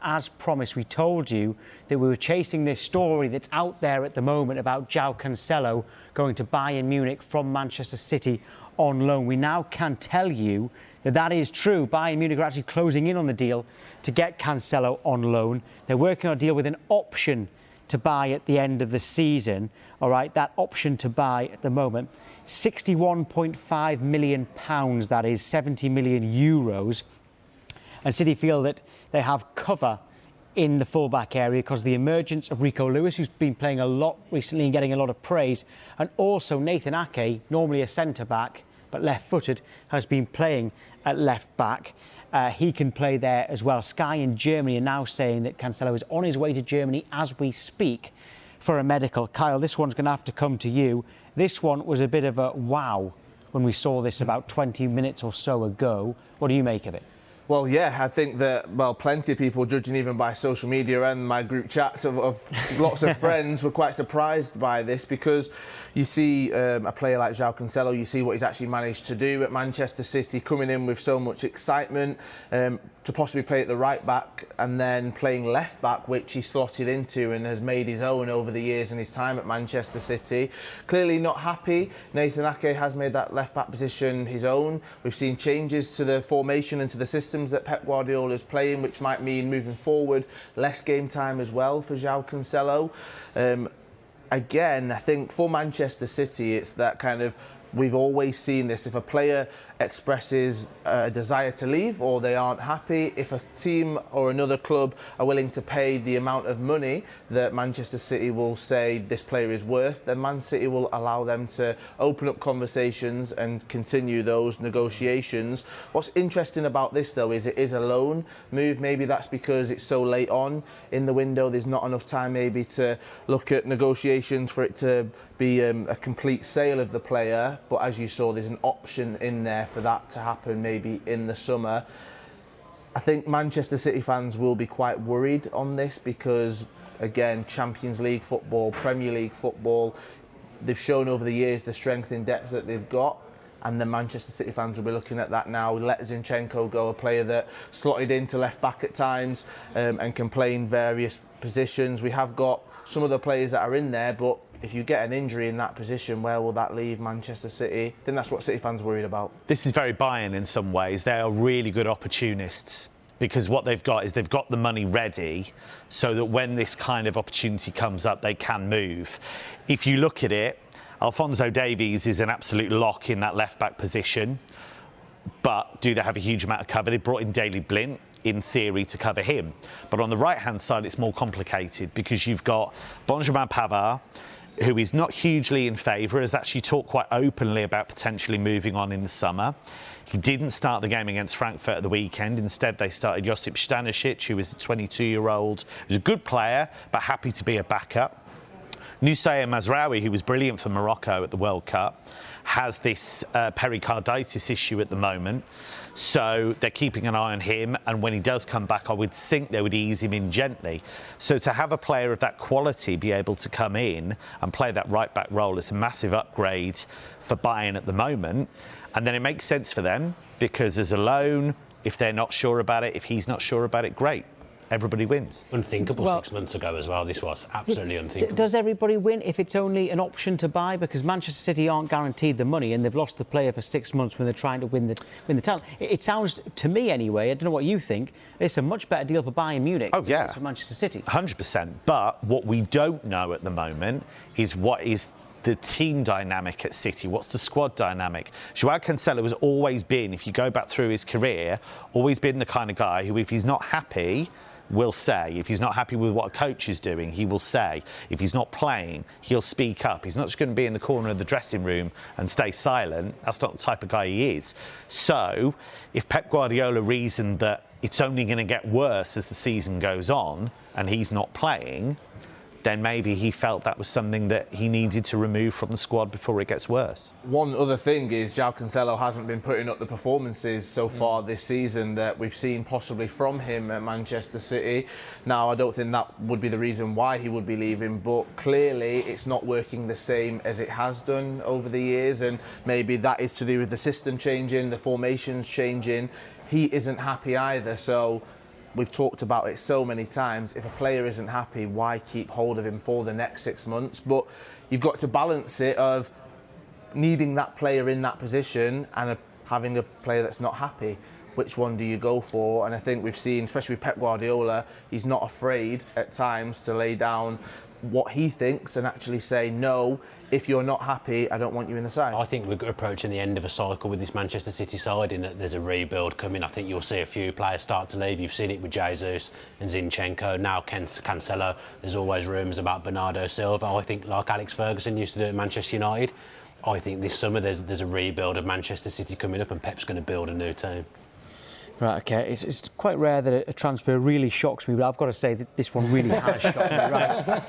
As promised, we told you that we were chasing this story that's out there at the moment about Joao Cancelo going to Bayern Munich from Manchester City on loan. We now can tell you that that is true. Bayern Munich are actually closing in on the deal to get Cancelo on loan. They're working on a deal with an option to buy at the end of the season. All right, that option to buy at the moment, £61.5 million, that is 70 million euros. And City feel that they have cover in the fullback area because of the emergence of Rico Lewis, who's been playing a lot recently and getting a lot of praise, and also Nathan Ake, normally a centre-back but left-footed, has been playing at left-back. He can play there as well. Sky in Germany are now saying that Cancelo is on his way to Germany as we speak for a medical. Kyle, this one's going to have to come to you. This one was a bit of a wow when we saw this about 20 minutes or so ago. What do you make of it? Well, yeah, I think that, well, plenty of people, judging even by social media and my group chats of lots of friends, were quite surprised by this because you see a player like Joao Cancelo, you see what he's actually managed to do at Manchester City, coming in with so much excitement, to possibly play at the right back and then playing left back, which he slotted into and has made his own over the years in his time at Manchester City. Clearly not happy. Nathan Ake has made that left back position his own. We've seen changes to the formation and to the systems that Pep Guardiola is playing, which might mean moving forward less game time as well for Joao Cancelo. Again, I think for Manchester City, it's that kind of, we've always seen this. If a player expresses a desire to leave or they aren't happy, if a team or another club are willing to pay the amount of money that Manchester City will say this player is worth, then Man City will allow them to open up conversations and continue those negotiations. What's interesting about this, though, is it is a loan move. Maybe that's because it's so late on in the window. There's not enough time maybe to look at negotiations for it to be a complete sale of the player. But as you saw, there's an option in there for that to happen maybe in the summer. I think Manchester City fans will be quite worried on this because, again, Champions League football, Premier League football, they've shown over the years the strength in depth that they've got, and the Manchester City fans will be looking at that now. Let Zinchenko go, a player that slotted into left back at times and can play in various positions. We have got some of the players that are in there, but if you get an injury in that position, where will that leave Manchester City? I think that's what City fans are worried about. This is very Bayern in some ways. They are really good opportunists because what they've got is they've got the money ready so that when this kind of opportunity comes up, they can move. If you look at it, Alphonso Davies is an absolute lock in that left-back position, but do they have a huge amount of cover? They brought in Daley Blind, in theory, to cover him. But on the right-hand side, it's more complicated because you've got Benjamin Pavard, who is not hugely in favour, has actually talked quite openly about potentially moving on in the summer. He didn't start the game against Frankfurt at the weekend. Instead, they started Josip Stanisic, who is a 22-year-old, who's a good player, but happy to be a backup. Nusayr Mazraoui, who was brilliant for Morocco at the World Cup, has this pericarditis issue at the moment. So they're keeping an eye on him. And when he does come back, I would think they would ease him in gently. So to have a player of that quality be able to come in and play that right-back role is a massive upgrade for Bayern at the moment. And then it makes sense for them because as a loan, if they're not sure about it, if he's not sure about it, great. Everybody wins. Unthinkable 6 months ago as well, this was. Absolutely unthinkable. Does everybody win if it's only an option to buy? Because Manchester City aren't guaranteed the money and they've lost the player for 6 months when they're trying to win the title. It sounds, to me anyway, I don't know what you think, it's a much better deal for Bayern Munich than it is for Manchester City. 100%. But what we don't know at the moment is what is the team dynamic at City. What's the squad dynamic? Joao Cancelo has always been, if you go back through his career, always been the kind of guy who, if he's not happy, will say. If he's not happy with what a coach is doing, he will say. If he's not playing, he'll speak up. He's not just going to be in the corner of the dressing room and stay silent. That's not the type of guy he is. So if Pep Guardiola reasoned that it's only going to get worse as the season goes on and he's not playing, then maybe he felt that was something that he needed to remove from the squad before it gets worse. One other thing is Joao Cancelo hasn't been putting up the performances so far this season that we've seen possibly from him at Manchester City. Now, I don't think that would be the reason why he would be leaving, but clearly it's not working the same as it has done over the years, and maybe that is to do with the system changing, the formations changing. He isn't happy either, so we've talked about it so many times. If a player isn't happy, why keep hold of him for the next 6 months? But you've got to balance it of needing that player in that position and having a player that's not happy. Which one do you go for? And I think we've seen, especially with Pep Guardiola, he's not afraid at times to lay down what he thinks and actually say, no, if you're not happy, I don't want you in the side. I think we're approaching the end of a cycle with this Manchester City side in that there's a rebuild coming. I think you'll see a few players start to leave. You've seen it with Jesus and Zinchenko, now Cancelo. There's always rumours about Bernardo Silva. I think, like Alex Ferguson used to do at Manchester United, I think this summer there's a rebuild of Manchester City coming up and Pep's going to build a new team. Right, OK. It's quite rare that a transfer really shocks me, but I've got to say that this one really has shocked me. Right.